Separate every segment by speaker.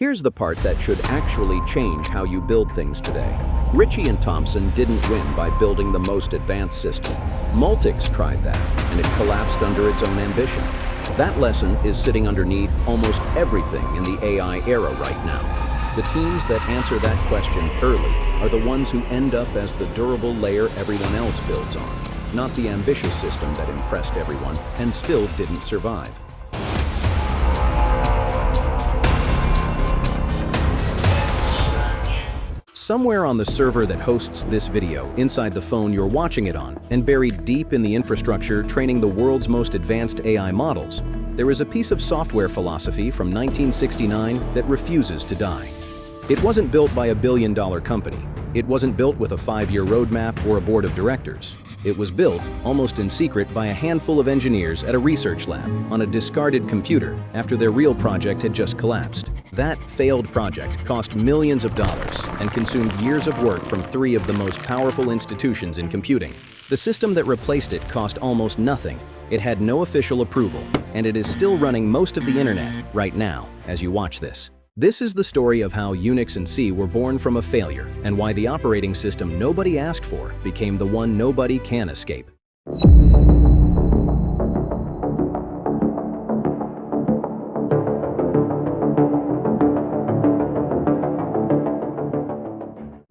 Speaker 1: Here's the part that should actually change how you build things today. Ritchie and Thompson didn't win by building the most advanced system. Multics tried that, and it collapsed under its own ambition. That lesson is sitting underneath almost everything in the AI era right now. The teams that answer that question early are the ones who end up as the durable layer everyone else builds on, not the ambitious system that impressed everyone and still didn't survive. Somewhere on the server that hosts this video, inside the phone you're watching it on, and buried deep in the infrastructure training the world's most advanced AI models, there is a piece of software philosophy from 1969 that refuses to die. It wasn't built by a billion-dollar company. It wasn't built with a 5-year roadmap or a board of directors. It was built, almost in secret, by a handful of engineers at a research lab on a discarded computer after their real project had just collapsed. That failed project cost millions of dollars and consumed years of work from 3 of the most powerful institutions in computing. The system that replaced it cost almost nothing. It had no official approval, and it is still running most of the internet right now as you watch this. This is the story of how Unix and C were born from a failure and why the operating system nobody asked for became the one nobody can escape.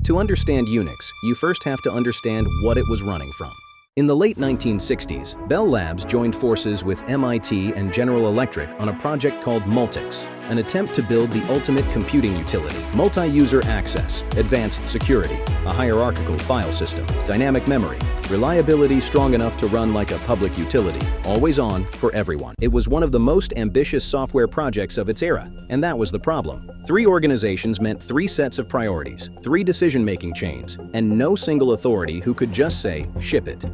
Speaker 1: To understand Unix, you first have to understand what it was running from. In the late 1960s, Bell Labs joined forces with MIT and General Electric on a project called Multics, an attempt to build the ultimate computing utility: multi-user access, advanced security, a hierarchical file system, dynamic memory, reliability strong enough to run like a public utility, always on for everyone. It was one of the most ambitious software projects of its era, and that was the problem. 3 organizations meant 3 sets of priorities, 3 decision-making chains, and no single authority who could just say, ship it.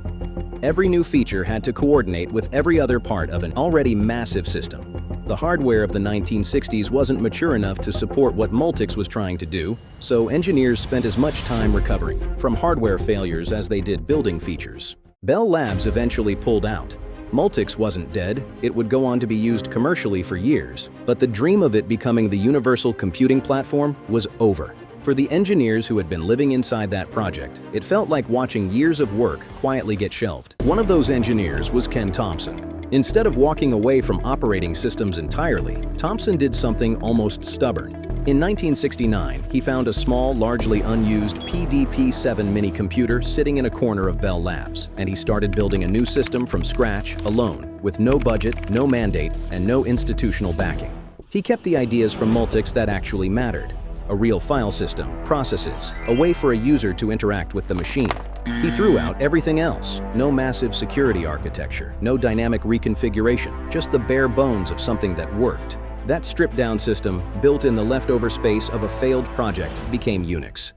Speaker 1: Every new feature had to coordinate with every other part of an already massive system. The hardware of the 1960s wasn't mature enough to support what Multics was trying to do, so engineers spent as much time recovering from hardware failures as they did building features. Bell Labs eventually pulled out. Multics wasn't dead, it would go on to be used commercially for years, but the dream of it becoming the universal computing platform was over. For the engineers who had been living inside that project, it felt like watching years of work quietly get shelved. One of those engineers was Ken Thompson. Instead of walking away from operating systems entirely, Thompson did something almost stubborn. In 1969, he found a small, largely unused PDP-7 minicomputer sitting in a corner of Bell Labs, and he started building a new system from scratch, alone, with no budget, no mandate, and no institutional backing. He kept the ideas from Multics that actually mattered: a real file system, processes, a way for a user to interact with the machine. He threw out everything else: no massive security architecture, no dynamic reconfiguration, just the bare bones of something that worked. That stripped-down system, built in the leftover space of a failed project, became Unix.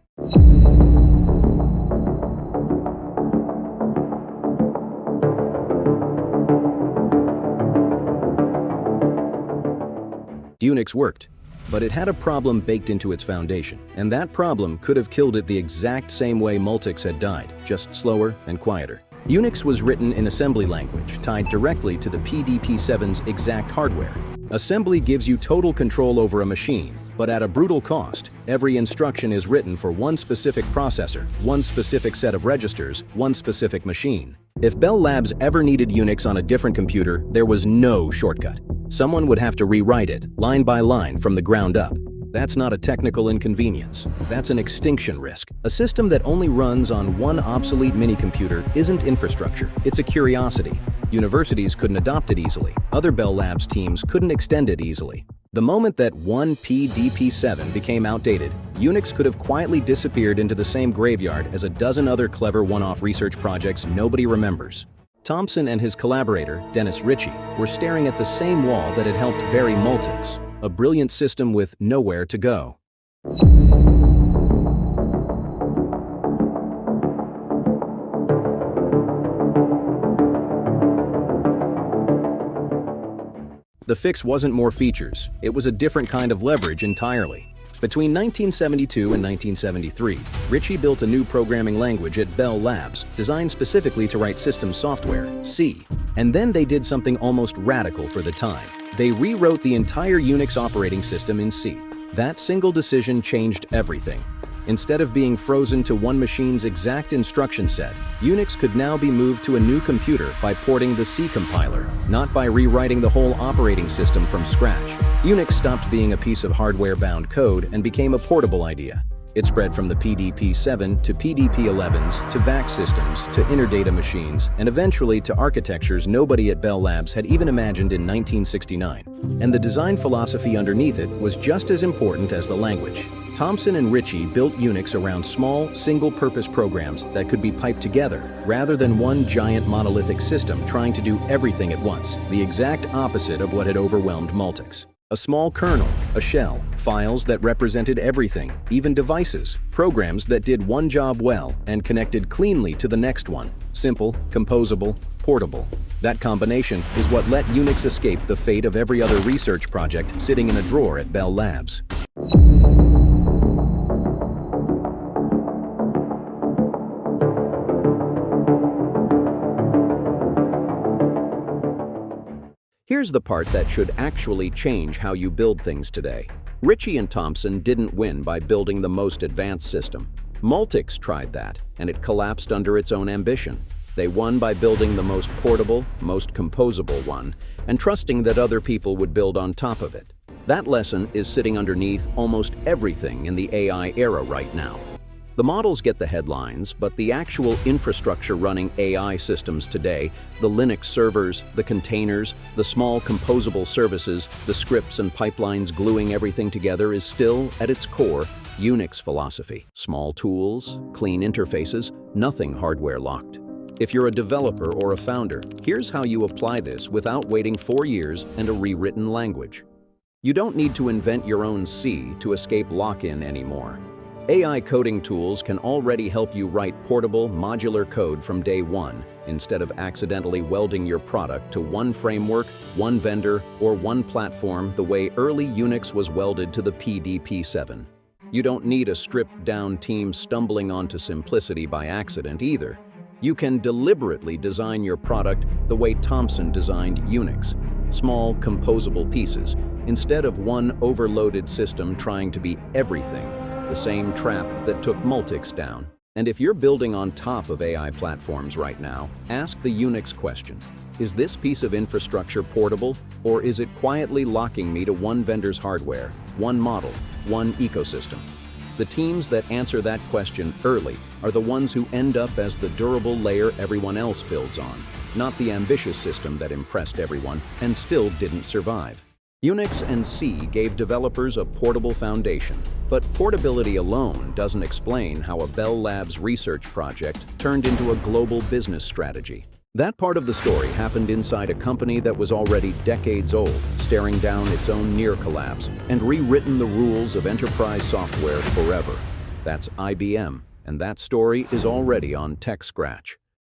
Speaker 1: Unix worked, but it had a problem baked into its foundation, and that problem could have killed it the exact same way Multics had died, just slower and quieter. Unix was written in assembly language, tied directly to the PDP-7's exact hardware. Assembly gives you total control over a machine, but at a brutal cost. Every instruction is written for one specific processor, one specific set of registers, one specific machine. If Bell Labs ever needed Unix on a different computer, there was no shortcut. Someone would have to rewrite it, line by line, from the ground up. That's not a technical inconvenience. That's an extinction risk. A system that only runs on one obsolete minicomputer isn't infrastructure, it's a curiosity. Universities couldn't adopt it easily. Other Bell Labs teams couldn't extend it easily. The moment that one PDP-7 became outdated, Unix could have quietly disappeared into the same graveyard as a dozen other clever one-off research projects nobody remembers. Thompson and his collaborator, Dennis Ritchie, were staring at the same wall that had helped bury Multics, a brilliant system with nowhere to go. The fix wasn't more features, it was a different kind of leverage entirely. Between 1972 and 1973, Ritchie built a new programming language at Bell Labs, designed specifically to write system software, C. And then they did something almost radical for the time. They rewrote the entire Unix operating system in C. That single decision changed everything. Instead of being frozen to one machine's exact instruction set, Unix could now be moved to a new computer by porting the C compiler, not by rewriting the whole operating system from scratch. Unix stopped being a piece of hardware-bound code and became a portable idea. It spread from the PDP-7 to PDP-11s to VAX systems to interdata machines and eventually to architectures nobody at Bell Labs had even imagined in 1969. And the design philosophy underneath it was just as important as the language. Thompson and Ritchie built Unix around small, single-purpose programs that could be piped together, rather than one giant monolithic system trying to do everything at once, the exact opposite of what had overwhelmed Multics. A small kernel, a shell, files that represented everything, even devices, programs that did one job well and connected cleanly to the next one. Simple, composable, portable. That combination is what let Unix escape the fate of every other research project sitting in a drawer at Bell Labs. Here's the part that should actually change how you build things today. Ritchie and Thompson didn't win by building the most advanced system. Multics tried that, and it collapsed under its own ambition. They won by building the most portable, most composable one, and trusting that other people would build on top of it. That lesson is sitting underneath almost everything in the AI era right now. The models get the headlines, but the actual infrastructure running AI systems today, the Linux servers, the containers, the small composable services, the scripts and pipelines gluing everything together is still, at its core, Unix philosophy. Small tools, clean interfaces, nothing hardware locked. If you're a developer or a founder, here's how you apply this without waiting 4 years and a rewritten language. You don't need to invent your own C to escape lock-in anymore. AI coding tools can already help you write portable, modular code from day one, instead of accidentally welding your product to one framework, one vendor, or one platform the way early Unix was welded to the PDP-7. You don't need a stripped-down team stumbling onto simplicity by accident either. You can deliberately design your product the way Thompson designed Unix. Small, composable pieces, instead of one overloaded system trying to be everything. The same trap that took Multics down. And if you're building on top of AI platforms right now, ask the Unix question. Is this piece of infrastructure portable, or is it quietly locking me to one vendor's hardware, one model, one ecosystem? The teams that answer that question early are the ones who end up as the durable layer everyone else builds on, not the ambitious system that impressed everyone and still didn't survive. Unix and C gave developers a portable foundation, but portability alone doesn't explain how a Bell Labs research project turned into a global business strategy. That part of the story happened inside a company that was already decades old, staring down its own near collapse, and rewritten the rules of enterprise software forever. That's IBM, and that story is already on TechScratch.